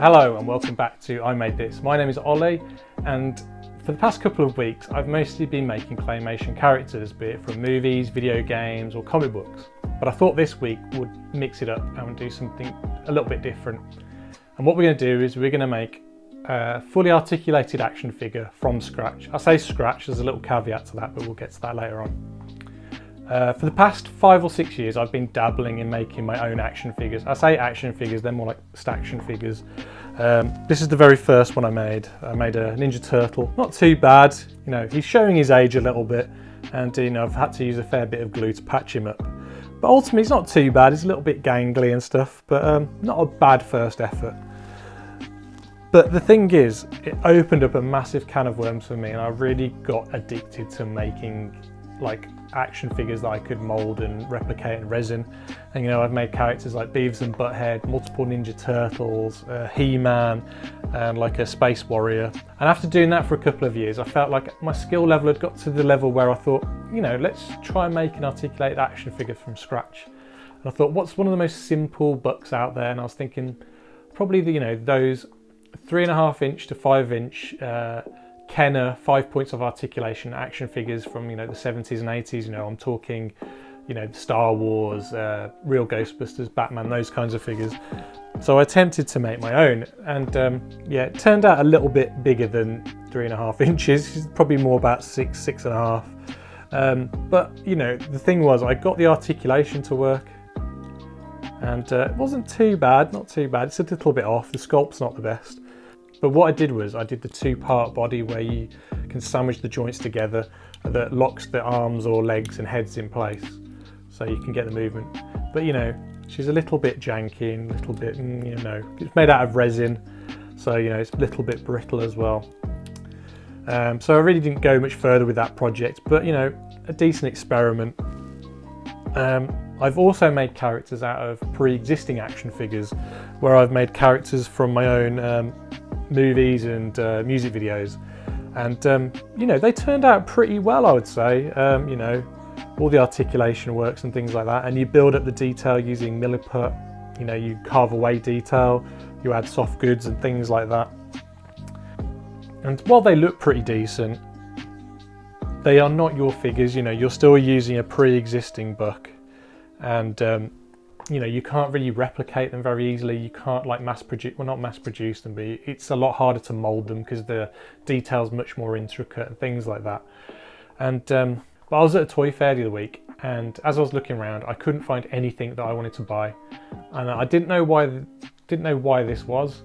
Hello and welcome back to I Made This. My name is Ollie, and for the past couple of weeks I've mostly been making claymation characters, be it from movies, video games or comic books. But I thought this week would mix it up and do something a little bit different. And what we're going to do is we're going to make a fully articulated action figure from scratch. I say scratch, there's a little caveat to that, but we'll get to that later on. For the past 5 or 6 years I've been dabbling in making my own action figures. I say action figures, they're more like staction figures. This is the very first one I made. I made a Ninja Turtle, not too bad. You know, he's showing his age a little bit, and you know, I've had to use a fair bit of glue to patch him up. But ultimately, it's not too bad. He's a little bit gangly and stuff, but not a bad first effort. But the thing is, it opened up a massive can of worms for me, and I really got addicted to making like action figures that I could mold and replicate in resin. And you know, I've made characters like Beavis and Butthead, multiple Ninja Turtles, He-Man, and like a Space Warrior. And after doing that for a couple of years, I felt like my skill level had got to the level where I thought, you know, let's try and make an articulated action figure from scratch. And I thought, what's one of the most simple bucks out there? And I was thinking probably the, you know, those 3.5 inch to 5 inch Kenner 5 points of articulation action figures from, you know, the 70s and 80s. You know, I'm talking, you know, Star Wars, real Ghostbusters, Batman, those kinds of figures. So I attempted to make my own, and yeah, it turned out a little bit bigger than 3.5 inches. It's probably more about 6.5. But you know, the thing was, I got the articulation to work, and it wasn't too bad, not too bad. It's a little bit off. The sculpt's not the best. But what I did was I did the 2-part body where you can sandwich the joints together that locks the arms or legs and heads in place so you can get the movement. But you know, she's a little bit janky and a little bit, you know, it's made out of resin, so you know, it's a little bit brittle as well. So I really didn't go much further with that project, but you know, a decent experiment. I've also made characters out of pre-existing action figures, where I've made characters from my own movies and music videos, and you know, they turned out pretty well, I would say. You know, all the articulation works and things like that, and you build up the detail using milliput. You know, you carve away detail, you add soft goods and things like that. And while they look pretty decent, they are not your figures. You know, you're still using a pre-existing buck, and you know, you can't really replicate them very easily. You can't like mass produce, well, not mass produce them, but it's a lot harder to mold them because the detail's much more intricate and things like that. And but I was at a toy fair the other week, and as I was looking around, I couldn't find anything that I wanted to buy, and I didn't know why this was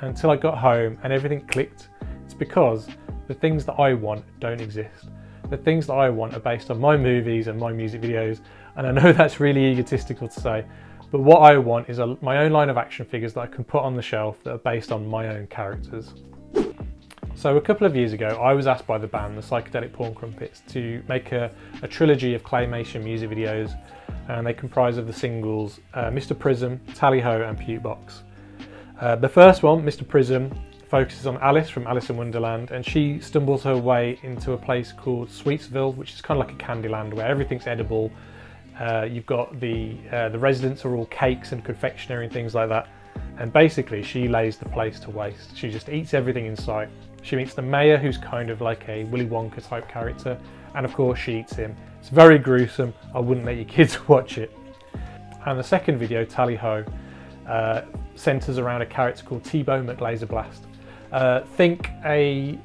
until I got home and everything clicked. It's because the things that I want don't exist. The things that I want are based on my movies and my music videos, and I know that's really egotistical to say, but what I want is my own line of action figures that I can put on the shelf that are based on my own characters. So a couple of years ago, I was asked by the band, the Psychedelic Porn Crumpets, to make a trilogy of claymation music videos, and they comprise of the singles Mr. Prism, Tally Ho and Puke Box. The first one, Mr. Prism, focuses on Alice from Alice in Wonderland, and she stumbles her way into a place called Sweetsville, which is kind of like a candy land where everything's edible. You've got the residents are all cakes and confectionery and things like that, and basically she lays the place to waste. She just eats everything in sight. She meets the mayor, who's kind of like a Willy Wonka type character, and of course she eats him. It's very gruesome. I wouldn't let your kids watch it. And the second video, Tally Ho, centres around a character called T-Bow McLaserblast. Think a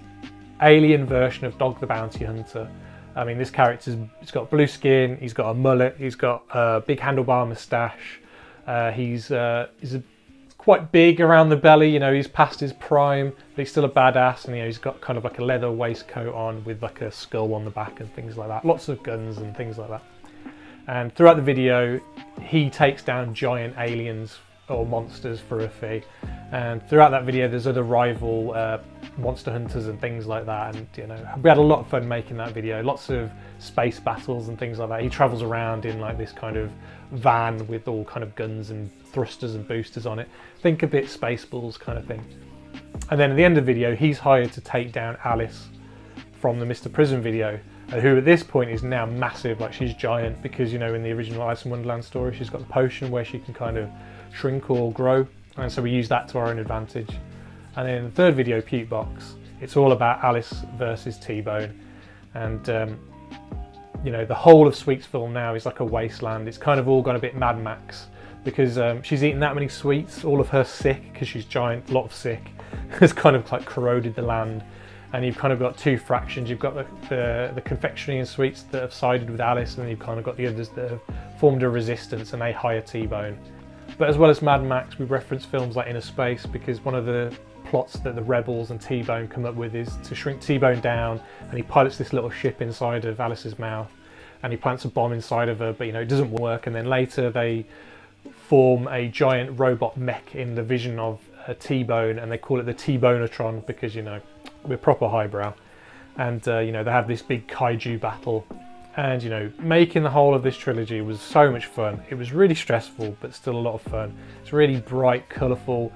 alien version of Dog the Bounty Hunter. I mean, this character's he's got blue skin, he's got a mullet, he's got a big handlebar moustache. He's quite big around the belly. You know, he's past his prime, but he's still a badass. And you know, he's got kind of like a leather waistcoat on with like a skull on the back and things like that. Lots of guns and things like that. And throughout the video, he takes down giant aliens or monsters for a fee. And throughout that video, there's other rival monster hunters and things like that. And you know, we had a lot of fun making that video. Lots of space battles and things like that. He travels around in like this kind of van with all kind of guns and thrusters and boosters on it. Think a bit Spaceballs kind of thing. And then at the end of the video, he's hired to take down Alice from the Mr. Prism video, who at this point is now massive. Like, she's giant because, you know, in the original Alice in Wonderland story, she's got the potion where she can kind of shrink or grow. And so we use that to our own advantage. And then the third video, Puke Box, it's all about Alice versus T-Bone. And you know, the whole of Sweetsville now is like a wasteland. It's kind of all gone a bit Mad Max because she's eaten that many sweets. All of her sick, because she's giant, a lot of sick, has kind of like corroded the land. And you've kind of got two fractions. You've got the confectionery and sweets that have sided with Alice, and then you've kind of got the others that have formed a resistance and they hire T-Bone. But as well as Mad Max, we reference films like Inner Space, because one of the plots that the rebels and T-Bone come up with is to shrink T-Bone down, and he pilots this little ship inside of Alice's mouth, and he plants a bomb inside of her, but you know, it doesn't work. And then later they form a giant robot mech in the vision of T-Bone, and they call it the T-Bonatron because, you know, we're proper highbrow. And you know, they have this big kaiju battle. And you know, making the whole of this trilogy was so much fun. It was really stressful, but still a lot of fun. It's really bright, colourful,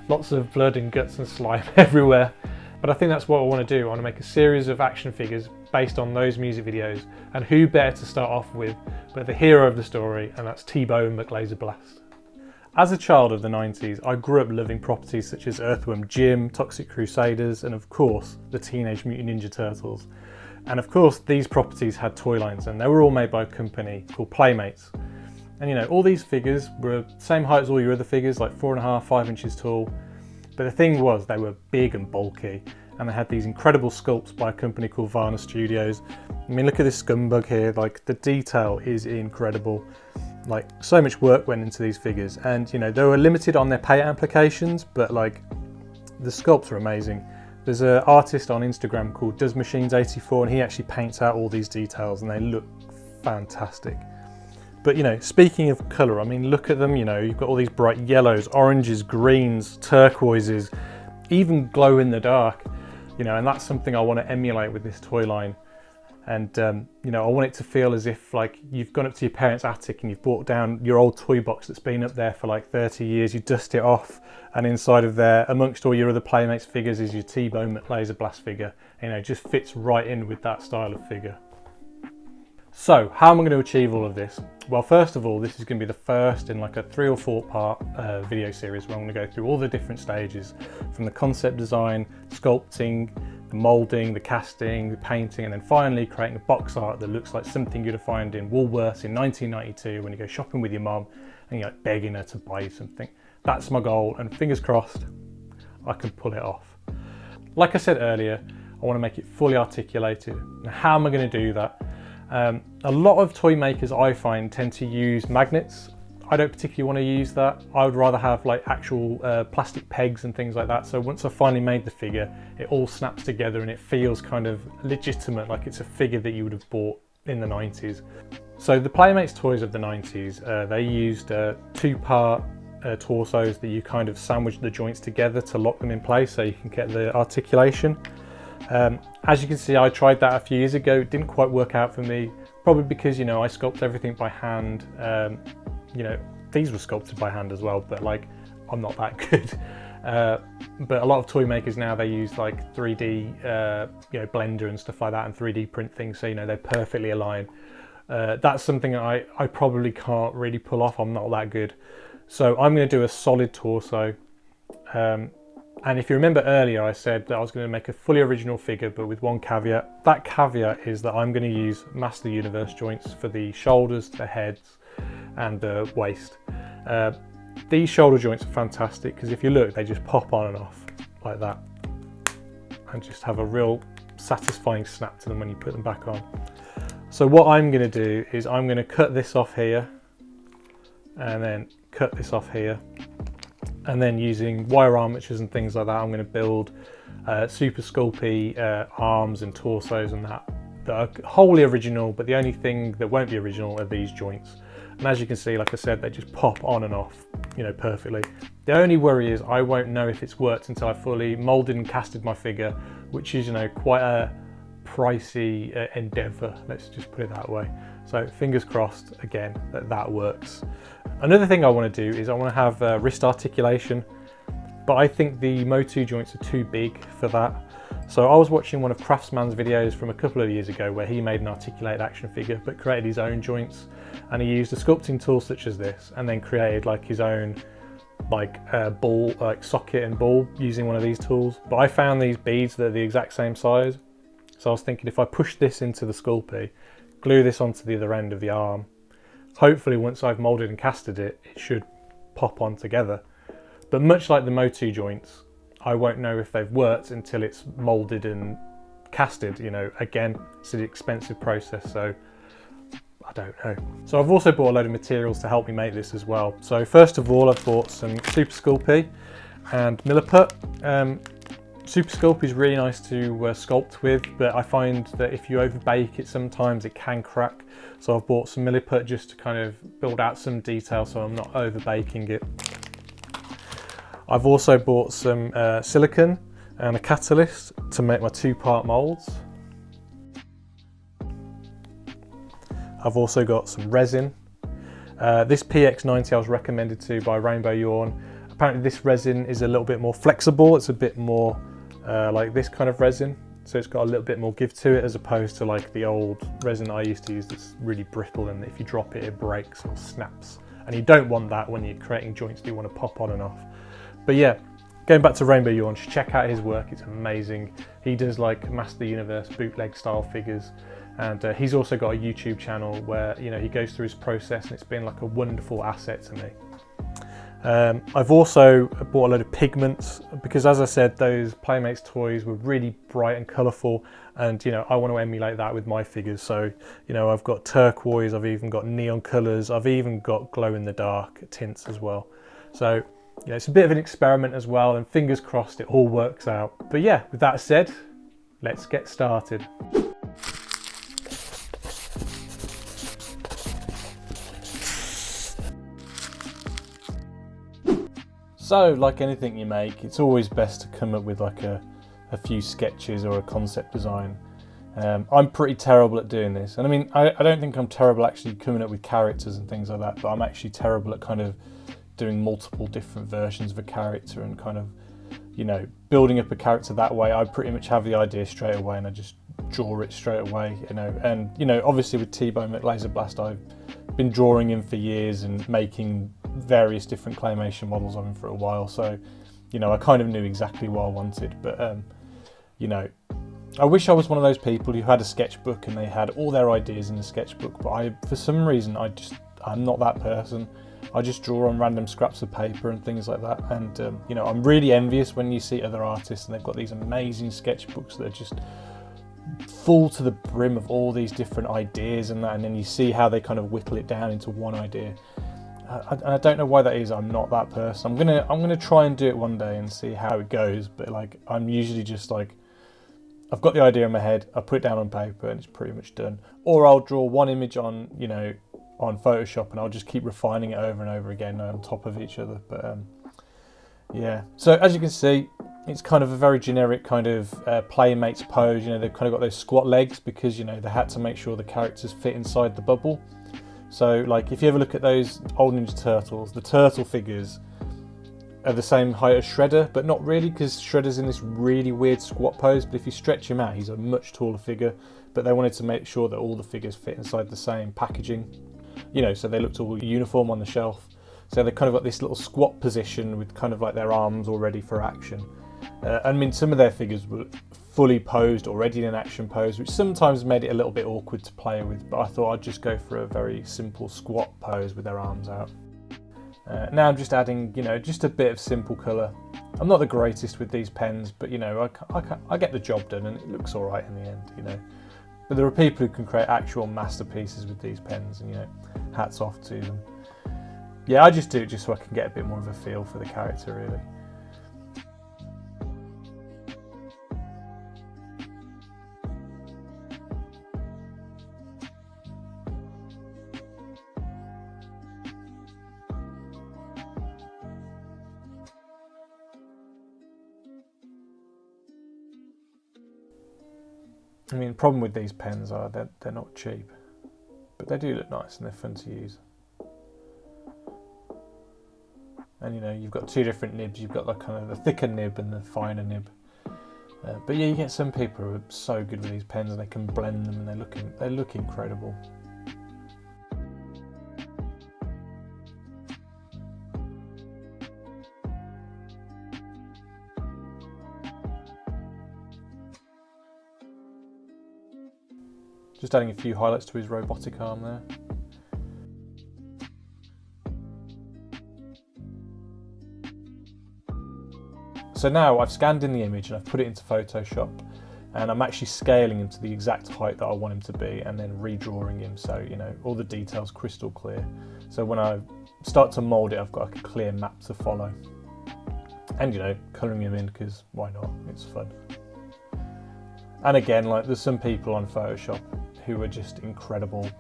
lots of blood and guts and slime everywhere. But I think that's what I want to do. I want to make a series of action figures based on those music videos. And who better to start off with but the hero of the story, and that's T-Bone McLaserblast. As a child of the 90s, I grew up loving properties such as Earthworm Jim, Toxic Crusaders, and of course, the Teenage Mutant Ninja Turtles. And of course, these properties had toy lines, and they were all made by a company called Playmates. And you know, all these figures were the same height as all your other figures, like 4.5, 5 inches tall. But the thing was, they were big and bulky, and they had these incredible sculpts by a company called Varna Studios. I mean, look at this scumbug here, like the detail is incredible. Like, so much work went into these figures, and you know, they were limited on their paint applications, but like, the sculpts are amazing. There's an artist on Instagram called DoesMachines84, and he actually paints out all these details, and they look fantastic. But you know, speaking of colour, I mean, look at them. You know, you've got all these bright yellows, oranges, greens, turquoises, even glow in the dark. You know, and that's something I want to emulate with this toy line. And you know, I want it to feel as if like you've gone up to your parents' attic and you've brought down your old toy box that's been up there for like 30 years. You dust it off, and inside of there, amongst all your other Playmates figures, is your T-Bone McLaserblast figure. You know, it just fits right in with that style of figure. So, how am I going to achieve all of this? Well, first of all, this is going to be the first in like a 3 or 4 part video series where I'm going to go through all the different stages, from the concept design, sculpting, the moulding, the casting, the painting, and then finally creating a box art that looks like something you'd find in Woolworths in 1992 when you go shopping with your mum and you're like begging her to buy you something. That's my goal, and fingers crossed I can pull it off. Like I said earlier, I want to make it fully articulated. Now, how am I going to do that? A lot of toy makers, I find, tend to use magnets. I don't particularly want to use that. I would rather have like actual plastic pegs and things like that. So once I've finally made the figure, it all snaps together and it feels kind of legitimate, like it's a figure that you would have bought in the 90s. So the Playmates toys of the 90s, they used 2-part torsos that you kind of sandwich the joints together to lock them in place so you can get the articulation. As you can see, I tried that a few years ago. It didn't quite work out for me, probably because, you know, I sculpt everything by hand. You know, these were sculpted by hand as well, but like, I'm not that good. But a lot of toy makers now, they use like 3D, you know, Blender and stuff like that, and 3D print things, so you know, they're perfectly aligned. That's something that I probably can't really pull off. I'm not that good. So I'm going to do a solid torso. And if you remember earlier, I said that I was going to make a fully original figure, but with one caveat. That caveat is that I'm going to use Master Universe joints for the shoulders, the heads, and the waist. These shoulder joints are fantastic because if you look, they just pop on and off like that, and just have a real satisfying snap to them when you put them back on. So what I'm going to do is I'm going to cut this off here, and then cut this off here. And then using wire armatures and things like that, I'm going to build super sculpty arms and torsos and that are wholly original, but the only thing that won't be original are these joints. And as you can see, like I said, they just pop on and off, you know, perfectly. The only worry is I won't know if it's worked until I fully molded and casted my figure, which is, you know, quite a pricey endeavor, let's just put it that way. So fingers crossed again that works. Another thing I want to do is I want to have wrist articulation, but I think the Motu joints are too big for that. So I was watching one of Craftsman's videos from a couple of years ago where he made an articulated action figure but created his own joints, and he used a sculpting tool such as this and then created like his own like ball, like socket and ball using one of these tools. But I found these beads that are the exact same size. So I was thinking if I push this into the Sculpey, glue this onto the other end of the arm, hopefully once I've moulded and casted it, it should pop on together. But much like the Motu joints, I won't know if they've worked until it's moulded and casted. You know, again, it's an expensive process, so I don't know. So I've also bought a load of materials to help me make this as well. So first of all, I've bought some Super Sculpey and Milliput. Super Sculpey is really nice to sculpt with, but I find that if you overbake it sometimes it can crack. So I've bought some Milliput just to kind of build out some detail so I'm not overbaking it. I've also bought some silicone and a catalyst to make my two-part moulds. I've also got some resin. This PX90 I was recommended to by Rainbow Yarn. Apparently this resin is a little bit more flexible. It's a bit more like this kind of resin. So it's got a little bit more give to it as opposed to like the old resin I used to use that's really brittle, and if you drop it, it breaks or snaps. And you don't want that when you're creating joints that you want to pop on and off. But yeah, going back to Rainbow Yarn, check out his work, it's amazing. He does like Master of the Universe bootleg style figures. And he's also got a YouTube channel where, you know, he goes through his process, and it's been like a wonderful asset to me. I've also bought a load of pigments because, as I said, those Playmates toys were really bright and colourful, and you know, I want to emulate that with my figures. So, you know, I've got turquoise, I've even got neon colours, I've even got glow in the dark tints as well. So, yeah, it's a bit of an experiment as well, and fingers crossed it all works out. But yeah, with that said, let's get started. So, like anything you make, it's always best to come up with like a few sketches or a concept design. I'm pretty terrible at doing this, and I mean, I don't think I'm terrible actually coming up with characters and things like that, but I'm actually terrible at kind of doing multiple different versions of a character and kind of, you know, building up a character that way. I pretty much have the idea straight away and I just draw it straight away, you know. And you know, obviously with T-Bone Laser Blast, I've been drawing him for years and making various different claymation models of him for a while, so you know, I kind of knew exactly what I wanted. But you know, I wish I was one of those people who had a sketchbook and they had all their ideas in the sketchbook, but for some reason I'm not that person. I just draw on random scraps of paper and things like that. And you know, I'm really envious when you see other artists and they've got these amazing sketchbooks that are just full to the brim of all these different ideas and that, and then you see how they kind of whittle it down into one idea. I don't know why that is. I'm not that person. I'm gonna try and do it one day and see how it goes, but like, I'm usually just like, I've got the idea in my head, I put it down on paper and it's pretty much done. Or I'll draw one image on, you know, on Photoshop, and I'll just keep refining it over and over again on top of each other. But yeah, so as you can see, it's kind of a very generic kind of Playmates pose. You know, they've kind of got those squat legs because, you know, they had to make sure the characters fit inside the bubble. So like, if you ever look at those old Ninja Turtles, the turtle figures are the same height as Shredder, but not really, because Shredder's in this really weird squat pose, but if you stretch him out, he's a much taller figure. But they wanted to make sure that all the figures fit inside the same packaging, you know, so they looked all uniform on the shelf. So they kind of got this little squat position with kind of like their arms all ready for action. I mean, some of their figures were fully posed already in an action pose, which sometimes made it a little bit awkward to play with, but I thought I'd just go for a very simple squat pose with their arms out. Now I'm just adding, you know, just a bit of simple colour. I'm not the greatest with these pens, but you know, I get the job done and it looks all right in the end, you know. But there are people who can create actual masterpieces with these pens, and you know, hats off to them. Yeah, I just do it just so I can get a bit more of a feel for the character, really. I mean, the problem with these pens are that they're not cheap, but they do look nice and they're fun to use. And you know, you've got two different nibs. You've got the kind of the thicker nib and the finer nib. But yeah, you get some people who are so good with these pens and they can blend them and they look incredible. Just adding a few highlights to his robotic arm there. So now I've scanned in the image and I've put it into Photoshop, and I'm actually scaling him to the exact height that I want him to be and then redrawing him so, you know, all the details crystal clear. So when I start to mould it, I've got like a clear map to follow. And, you know, colouring him in, because why not? It's fun. And again, like, there's some people on Photoshop who are just incredible.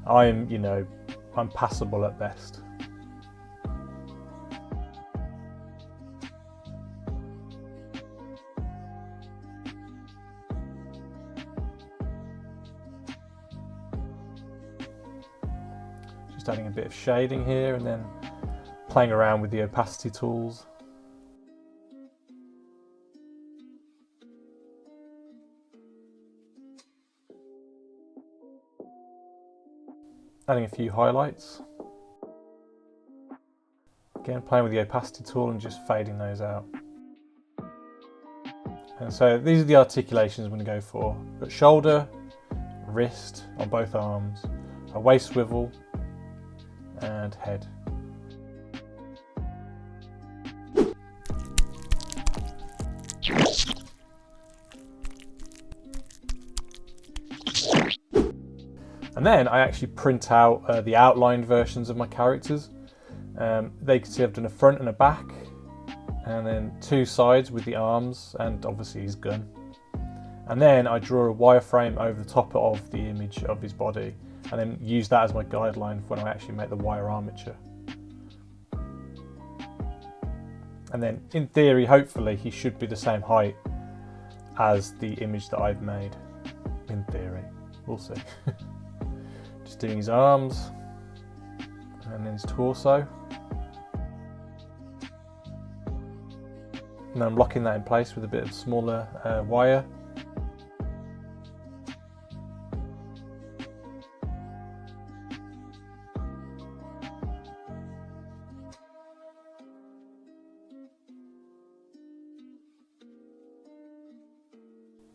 I'm, you know, I'm passable at best. Just adding a bit of shading here and then playing around with the opacity tools. Adding a few highlights. Again, playing with the opacity tool and just fading those out. And so these are the articulations I'm going to go for. Got shoulder, wrist on both arms, a waist swivel, and head. And then I actually print out the outlined versions of my characters. They can see I've done a front and a back, and then two sides with the arms and obviously his gun. And then I draw a wireframe over the top of the image of his body, and then use that as my guideline when I actually make the wire armature. And then in theory, hopefully, he should be the same height as the image that I've made. In theory, we'll see. Just doing his arms and then his torso. And I'm locking that in place with a bit of smaller wire.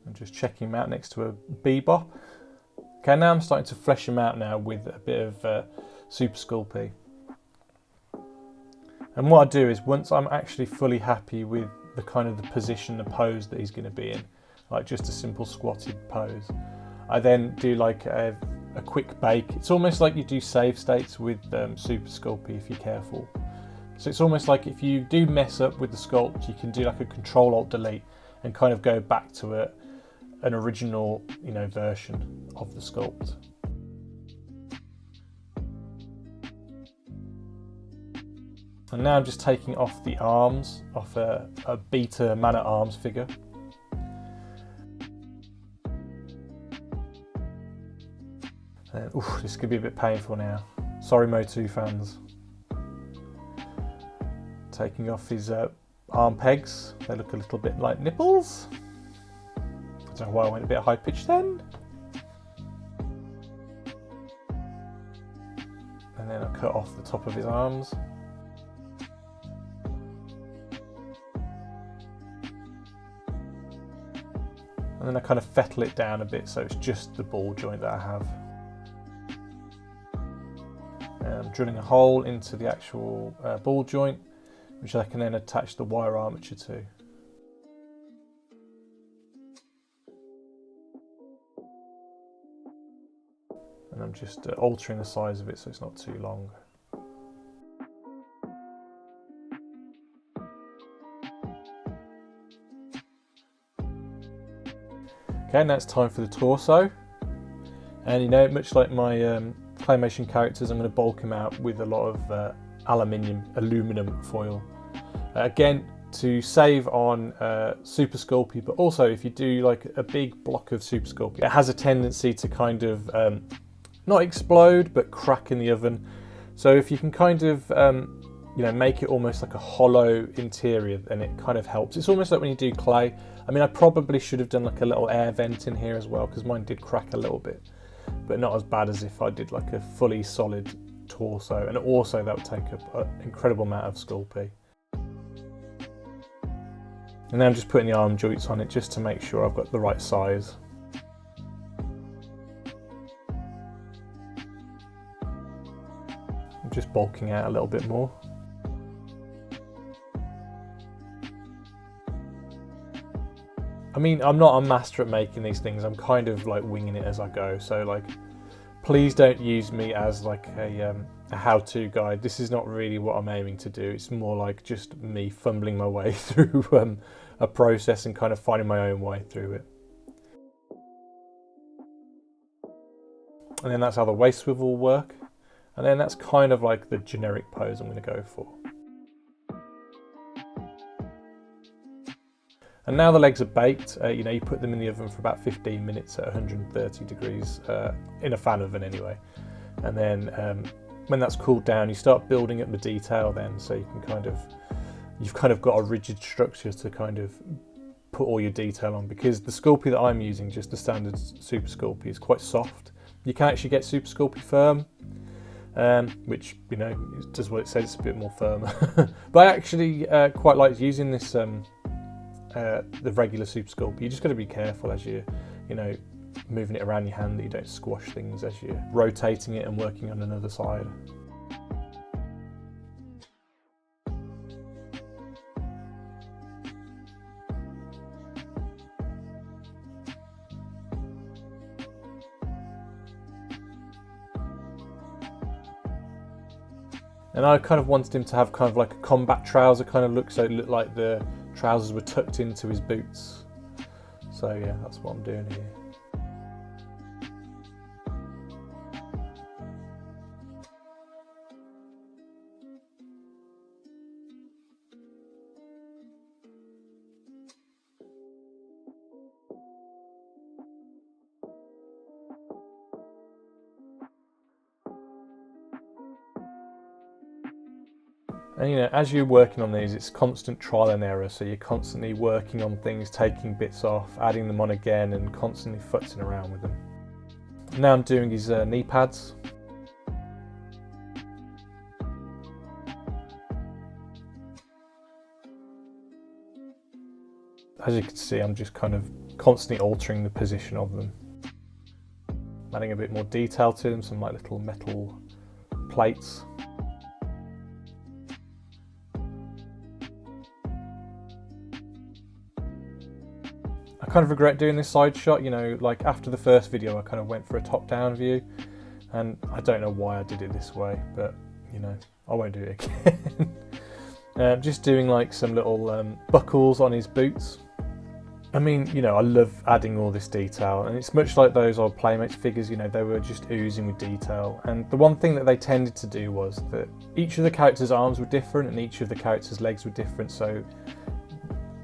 I'm just checking him out next to a bebop. Okay, now I'm starting to flesh him out now with a bit of Super Sculpting. And what I do is, once I'm actually fully happy with the kind of the position, the pose that he's going to be in, like just a simple squatted pose, I then do like a quick bake. It's almost like you do save states with Super Sculpting if you're careful. So it's almost like if you do mess up with the sculpt, you can do like a Control-Alt-Delete and kind of go back to an original, you know, version of the sculpt. And now I'm just taking off the arms off a Beta Man at Arms figure. And, this could be a bit painful now. Sorry, Motu fans. Taking off his arm pegs. They look a little bit like nipples. I don't know why I went a bit high pitched then. And then I cut off the top of his arms. And then I kind of fettle it down a bit so it's just the ball joint that I have. And I'm drilling a hole into the actual ball joint, which I can then attach the wire armature to. And I'm just altering the size of it so it's not too long. Okay, now it's time for the torso. And you know, much like my claymation characters, I'm going to bulk him out with a lot of aluminum foil. Again, to save on Super Sculpting, but also if you do like a big block of Super Sculpting, it has a tendency to kind of not explode, but crack in the oven. So if you can kind of, you know, make it almost like a hollow interior, then it kind of helps. It's almost like when you do clay. I mean, I probably should have done like a little air vent in here as well, because mine did crack a little bit, but not as bad as if I did like a fully solid torso. And also that would take up an incredible amount of sculpting. And then I'm just putting the arm joints on it just to make sure I've got the right size. just bulking out a little bit more. I mean, I'm not a master at making these things. I'm kind of like winging it as I go. So like, please don't use me as like a how-to guide. This is not really what I'm aiming to do. It's more like just me fumbling my way through a process and kind of finding my own way through it. And then that's how the waist swivel will work. And then that's kind of like the generic pose I'm going to go for. And now the legs are baked, you know, you put them in the oven for about 15 minutes at 130 degrees, in a fan oven anyway. And then when that's cooled down, you start building up the detail then, so you can you've kind of got a rigid structure to kind of put all your detail on, because the Sculpey that I'm using, just the standard Super Sculpey, is quite soft. You can actually get Super Sculpey firm, which, you know, it does what it says, it's a bit more firm. But I actually quite like using this the regular Super Sculpey. You just got to be careful as you know, moving it around your hand, that you don't squash things as you're rotating it and working on another side. And I kind of wanted him to have kind of like a combat trouser kind of look, so it looked like the trousers were tucked into his boots. So yeah, that's what I'm doing here. And you know, as you're working on these, it's constant trial and error, so you're constantly working on things, taking bits off, adding them on again, and constantly futzing around with them. Now I'm doing his knee pads. As you can see, I'm just kind of constantly altering the position of them. Adding a bit more detail to them, some like little metal plates. I kind of regret doing this side shot, you know, like after the first video I kind of went for a top-down view, and I don't know why I did it this way, but you know, I won't do it again. Just doing like some little buckles on his boots. I mean, you know, I love adding all this detail, and it's much like those old Playmates figures, you know, they were just oozing with detail. And the one thing that they tended to do was that each of the characters' arms were different and each of the characters' legs were different, so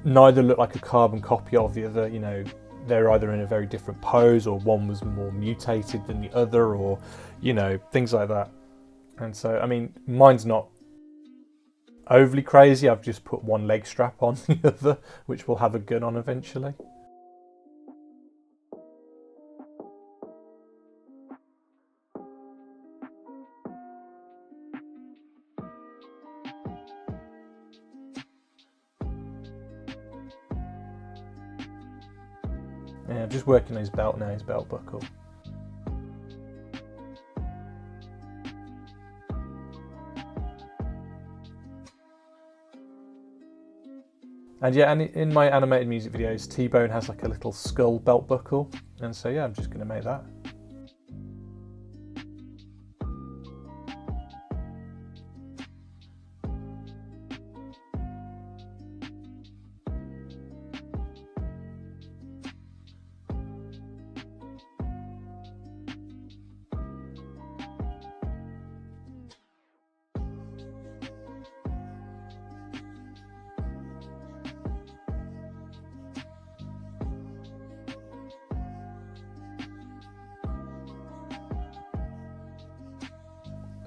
neither looked like a carbon copy of the other. You know, they're either in a very different pose, or one was more mutated than the other, or, you know, things like that. And so, I mean, mine's not overly crazy. I've just put one leg strap on the other, which will have a gun on eventually. Yeah, just working on his belt now, his belt buckle. And yeah, and in my animated music videos, T-Bone has like a little skull belt buckle, and so yeah, I'm just going to make that.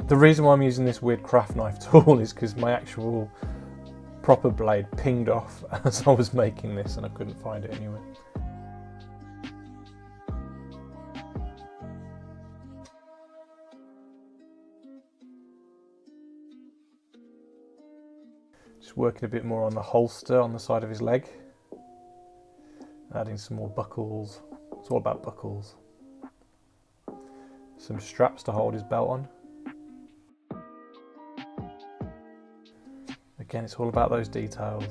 The reason why I'm using this weird craft knife tool is because my actual proper blade pinged off as I was making this and I couldn't find it anywhere. Just working a bit more on the holster on the side of his leg. Adding some more buckles. It's all about buckles. Some straps to hold his belt on. Again, it's all about those details.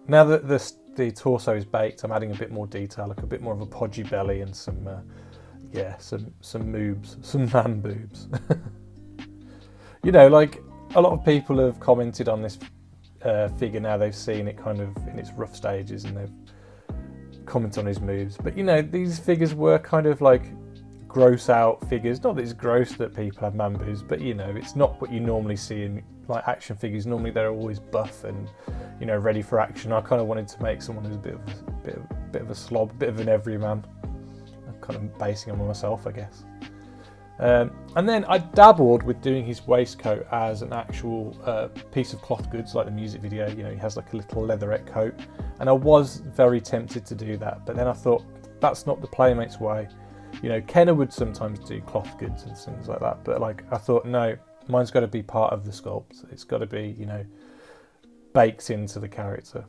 Now that the torso is baked, I'm adding a bit more detail, like a bit more of a podgy belly and some moobs, some man boobs. You know, like a lot of people have commented on this figure now they've seen it kind of in its rough stages, and they've commented on his moves. But you know, these figures were kind of like gross out figures. Not that it's gross that people have man boobs, but you know, it's not what you normally see in like action figures. Normally they're always buff and, you know, ready for action. I kind of wanted to make someone who's a bit of a slob, a bit of an everyman. I'm kind of basing on myself, I guess. And then I dabbled with doing his waistcoat as an actual piece of cloth goods, like the music video. You know, he has like a little leatherette coat, and I was very tempted to do that, but then I thought that's not the Playmates way. You know, Kenner would sometimes do cloth goods and things like that, but like I thought, no, mine's got to be part of the sculpt. It's got to be, you know, baked into the character.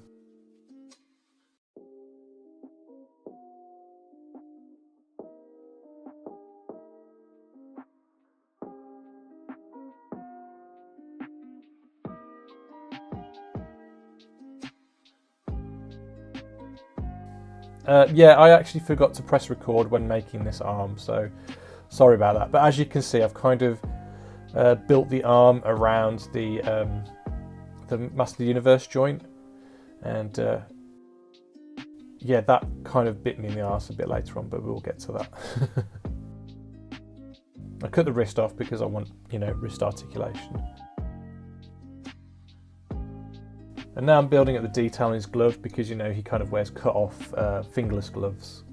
Yeah, I actually forgot to press record when making this arm, so sorry about that. But as you can see, I've kind of built the arm around the Master of the Universe joint, and yeah, that kind of bit me in the arse a bit later on, but we'll get to that. I cut the wrist off because I want, you know, wrist articulation. And now I'm building up the detail in his glove because, you know, he kind of wears cut off fingerless gloves.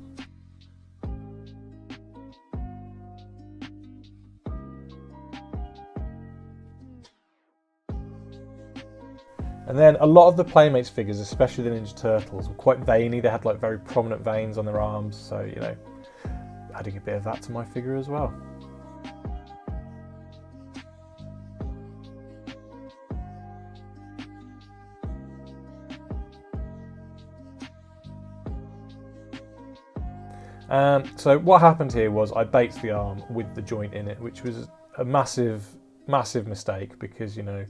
And then a lot of the Playmates figures, especially the Ninja Turtles, were quite veiny. They had like very prominent veins on their arms, so, you know, adding a bit of that to my figure as well. So what happened here was I baked the arm with the joint in it, which was a massive mistake because, you know,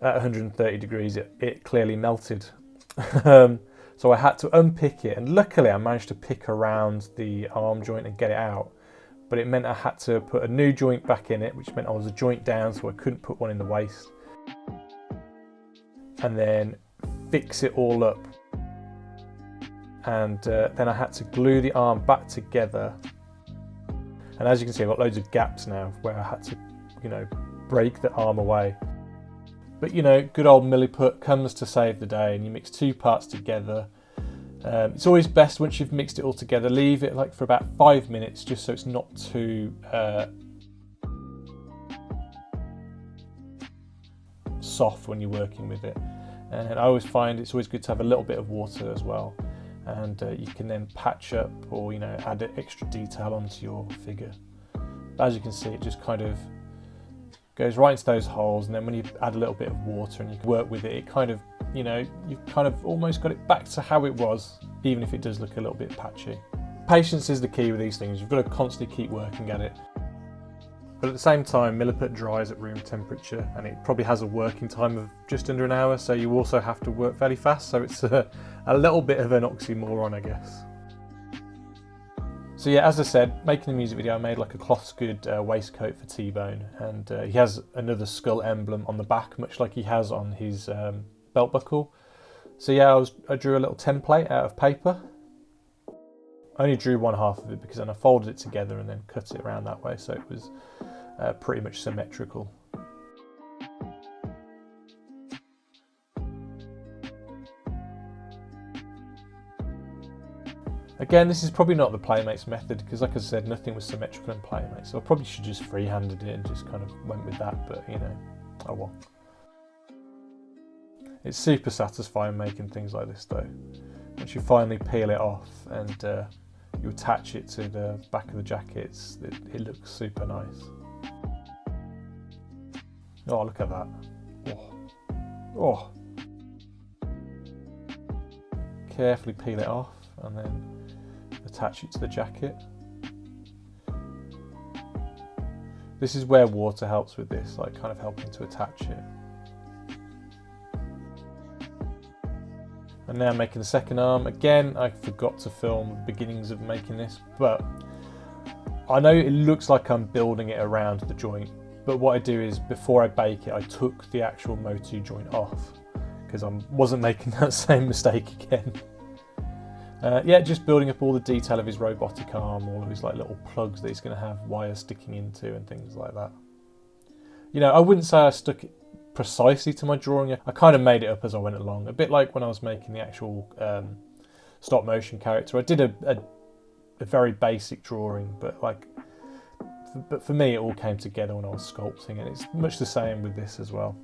at 130 degrees it clearly melted. So I had to unpick it, and luckily I managed to pick around the arm joint and get it out, but it meant I had to put a new joint back in it, which meant I was a joint down, so I couldn't put one in the waist, and then fix it all up. And then I had to glue the arm back together, and as you can see I've got loads of gaps now where I had to, you know, break the arm away. But you know, good old Milliput comes to save the day, and you mix two parts together. It's always best once you've mixed it all together, leave it like for about 5 minutes just so it's not too soft when you're working with it. And I always find it's always good to have a little bit of water as well. And you can then patch up or, you know, add extra detail onto your figure. As you can see, it just kind of goes right into those holes, and then when you add a little bit of water and you can work with it, it kind of, you know, you've kind of almost got it back to how it was, even if it does look a little bit patchy. Patience is the key with these things. You've got to constantly keep working at it. But at the same time, Milliput dries at room temperature, and it probably has a working time of just under an hour, so you also have to work fairly fast, so it's a little bit of an oxymoron, I guess. So yeah, as I said, making the music video, I made like a cloth scud waistcoat for T-Bone, and he has another skull emblem on the back, much like he has on his belt buckle. So yeah, I drew a little template out of paper. I only drew one half of it because then I folded it together and then cut it around that way, so it was pretty much symmetrical. Again, this is probably not the Playmates method because, like I said, nothing was symmetrical in Playmates, so I probably should just freehanded it and just kind of went with that, but you know, oh well. It's super satisfying making things like this though. Once you finally peel it off and you attach it to the back of the jacket, it looks super nice. Oh, look at that. Oh. Oh. carefully peel it off and then attach it to the jacket. This is where water helps with this, like kind of helping to attach it. And now I'm making the second arm. Again, I forgot to film the beginnings of making this, but I know it looks like I'm building it around the joint, but what I do is before I bake it, I took the actual motu joint off because I wasn't making that same mistake again. Yeah, just building up all the detail of his robotic arm, all of his like little plugs that he's going to have wires sticking into and things like that. You know, I wouldn't say I stuck it precisely to my drawing. I kind of made it up as I went along, a bit like when I was making the actual stop motion character. I did a very basic drawing, but for me it all came together when I was sculpting, and it's much the same with this as well.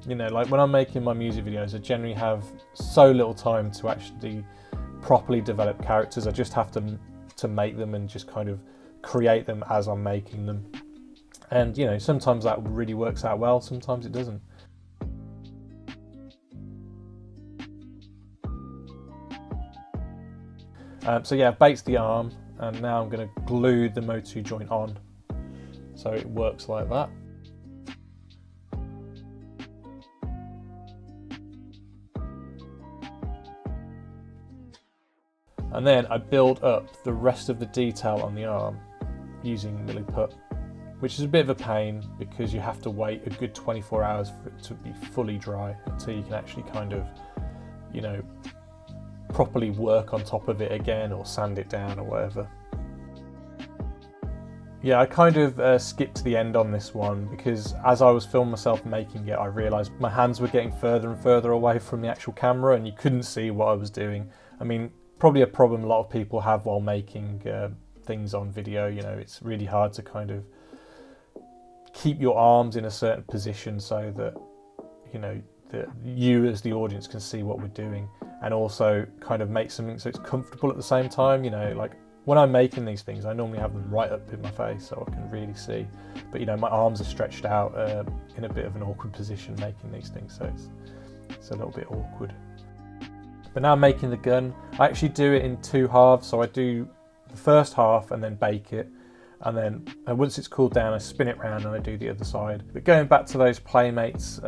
You know, like when I'm making my music videos, I generally have so little time to actually properly develop characters. I just have to make them and just kind of create them as I'm making them. And you know, sometimes that really works out well, sometimes it doesn't. So yeah, I've baked the arm, and now I'm going to glue the motu joint on so it works like that. And then I build up the rest of the detail on the arm using milliput, which is a bit of a pain because you have to wait a good 24 hours for it to be fully dry until you can actually kind of, you know, properly work on top of it again or sand it down or whatever. Yeah, I kind of skipped to the end on this one because as I was filming myself making it, I realised my hands were getting further and further away from the actual camera and you couldn't see what I was doing. I mean, probably a problem a lot of people have while making things on video. You know, it's really hard to kind of keep your arms in a certain position so that, you know, that you as the audience can see what we're doing, and also kind of make something so it's comfortable at the same time. You know, like when I'm making these things, I normally have them right up in my face so I can really see, but you know, my arms are stretched out in a bit of an awkward position making these things, so it's a little bit awkward. But now I'm making the gun, I actually do it in two halves, so I do the first half and then bake it, and then once it's cooled down I spin it round and I do the other side. But going back to those Playmates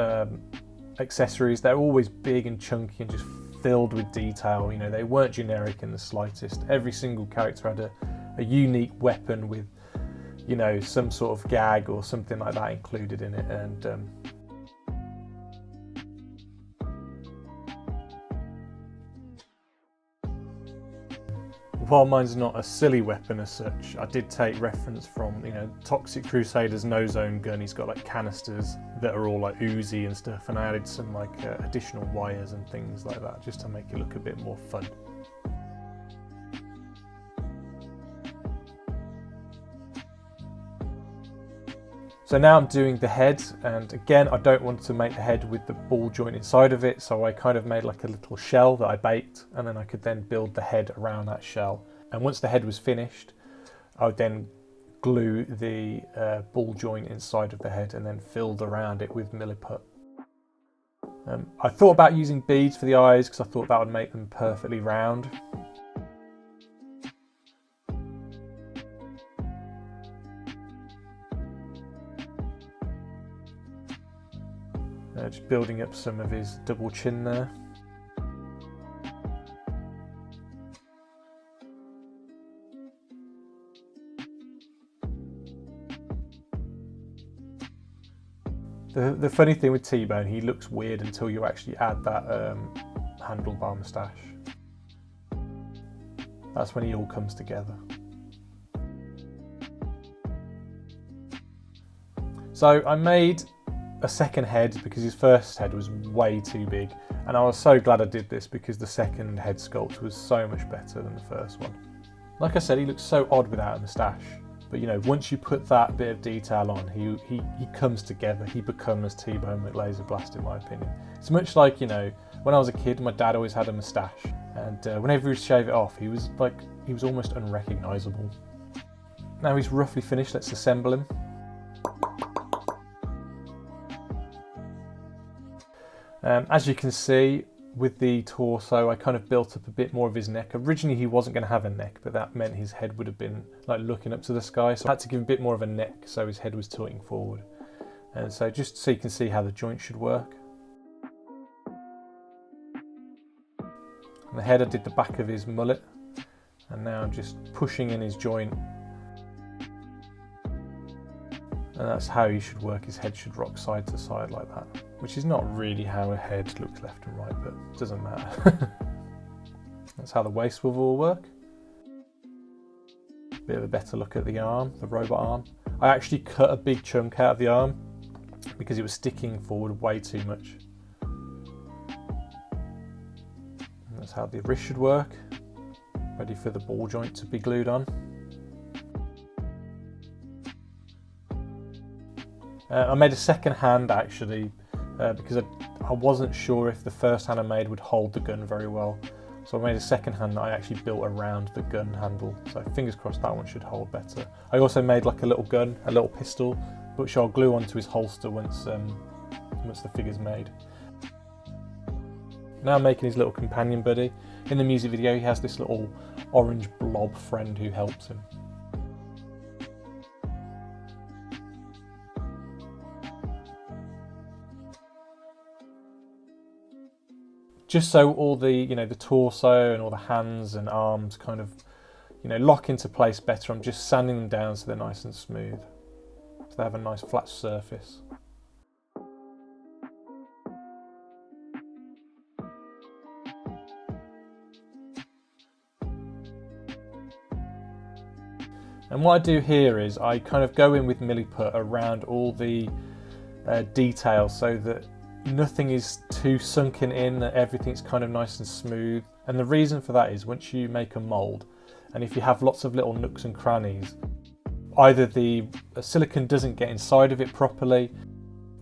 accessories, they're always big and chunky and just filled with detail. You know, they weren't generic in the slightest. Every single character had a unique weapon with, you know, some sort of gag or something like that included in it. And while mine's not a silly weapon as such, I did take reference from, you know, Toxic Crusader's no zone gun. He's got like canisters that are all like Uzi and stuff, and I added some like additional wires and things like that just to make it look a bit more fun. So now I'm doing the head, and again I don't want to make the head with the ball joint inside of it, so I kind of made like a little shell that I baked, and then I could then build the head around that shell. And once the head was finished, I would then glue the ball joint inside of the head and then filled around it with milliput. I thought about using beads for the eyes because I thought that would make them perfectly round. Just building up some of his double chin there. The funny thing with T-Bone, he looks weird until you actually add that handlebar moustache. That's when he all comes together. So I made a second head because his first head was way too big, and I was so glad I did this because the second head sculpt was so much better than the first one. Like I said, he looks so odd without a moustache, but you know, once you put that bit of detail on, he comes together. He becomes T-Bone McLaser Blast, in my opinion. It's much like, you know, when I was a kid, my dad always had a moustache, and whenever he would shave it off, he was almost unrecognisable. Now he's roughly finished, let's assemble him. As you can see, with the torso, I kind of built up a bit more of his neck. Originally he wasn't going to have a neck, but that meant his head would have been like looking up to the sky, so I had to give him a bit more of a neck so his head was tilting forward. And so just so you can see how the joint should work. And the head, I did the back of his mullet, and now I'm just pushing in his joint. And that's how he should work. His head should rock side to side like that, which is not really how a head looks left and right, but it doesn't matter. That's how the waist swivel will work. Bit of a better look at the arm, the robot arm. I actually cut a big chunk out of the arm because it was sticking forward way too much. And that's how the wrist should work. Ready for the ball joint to be glued on. I made a second hand actually because I wasn't sure if the first hand I made would hold the gun very well. So I made a second hand that I actually built around the gun handle. So fingers crossed that one should hold better. I also made like a little gun, a little pistol, which I'll glue onto his holster once the figure's made. Now I'm making his little companion buddy. In the music video he has this little orange blob friend who helps him. Just so all the, the torso and all the hands and arms kind of, lock into place better, I'm just sanding them down so they're nice and smooth. So they have a nice flat surface. And what I do here is I kind of go in with milliput around all the details so that nothing is too sunken in, that everything's kind of nice and smooth. And the reason for that is once you make a mould, and if you have lots of little nooks and crannies, either the silicone doesn't get inside of it properly,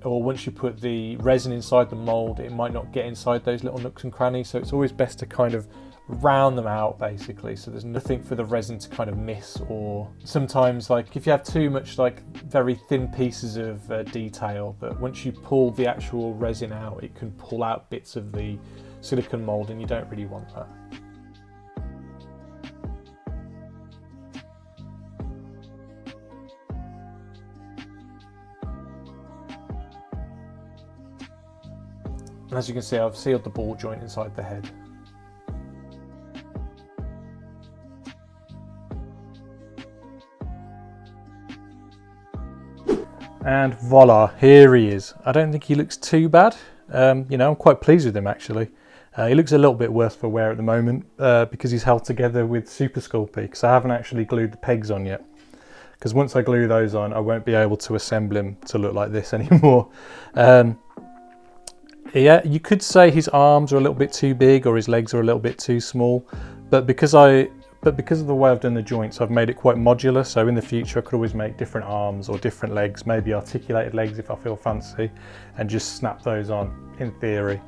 or once you put the resin inside the mould, it might not get inside those little nooks and crannies. So it's always best to kind of round them out basically, so there's nothing for the resin to kind of miss. Or sometimes, like if you have too much like very thin pieces of detail, that once you pull the actual resin out, it can pull out bits of the silicone mould, and you don't really want that. And as you can see, I've sealed the ball joint inside the head. And voila, here he is. I don't think he looks too bad. I'm quite pleased with him actually. He looks a little bit worse for wear at the moment because he's held together with Super Sculpting, because I haven't actually glued the pegs on yet. Because once I glue those on, I won't be able to assemble him to look like this anymore. Yeah, you could say his arms are a little bit too big or his legs are a little bit too small, but because of the way I've done the joints, I've made it quite modular. So in the future, I could always make different arms or different legs, maybe articulated legs if I feel fancy, and just snap those on in theory.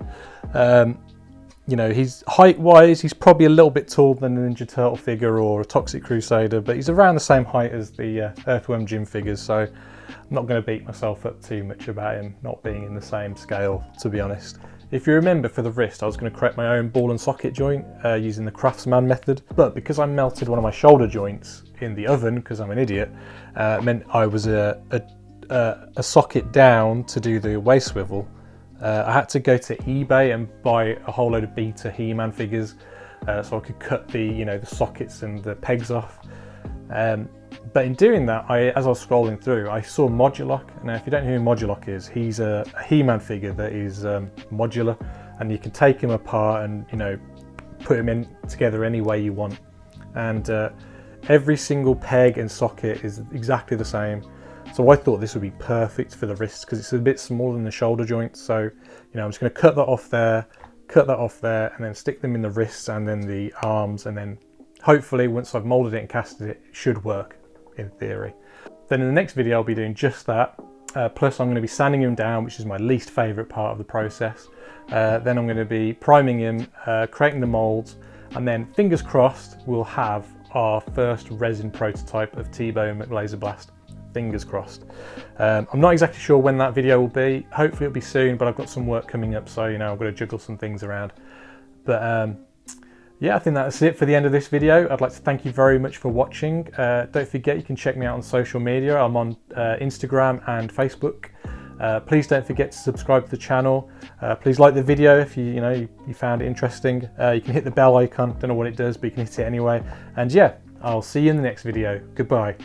He's height-wise, he's probably a little bit taller than a Ninja Turtle figure or a Toxic Crusader, but he's around the same height as the Earthworm Jim figures. So I'm not going to beat myself up too much about him not being in the same scale, to be honest. If you remember, for the wrist, I was going to create my own ball and socket joint using the craftsman method, but because I melted one of my shoulder joints in the oven, because I'm an idiot, meant I was a socket down to do the waist swivel. I had to go to eBay and buy a whole load of beta He-Man figures so I could cut the sockets and the pegs off. But in doing that, as I was scrolling through, I saw Modulock. Now, if you don't know who Modulock is, he's a He-Man figure that is modular, and you can take him apart and put him in together any way you want. And every single peg and socket is exactly the same. So I thought this would be perfect for the wrist because it's a bit smaller than the shoulder joint. So I'm just going to cut that off there, and then stick them in the wrists and then the arms, and then hopefully once I've molded it and casted it, it should work in theory. Then in the next video I'll be doing just that, plus I'm going to be sanding him down, which is my least favourite part of the process. Then I'm going to be priming him, creating the moulds, and then fingers crossed we'll have our first resin prototype of T-Bone McLaser Blast fingers crossed. I'm not exactly sure when that video will be. Hopefully it'll be soon, but I've got some work coming up, so you know, I've got to juggle some things around. But yeah, I think that's it for the end of this video. I'd like to thank you very much for watching. Don't forget you can check me out on social media. I'm on Instagram and Facebook. Please don't forget to subscribe to the channel. Please like the video if you found it interesting. You can hit the bell icon. Don't know what it does, but you can hit it anyway. And yeah, I'll see you in the next video. Goodbye.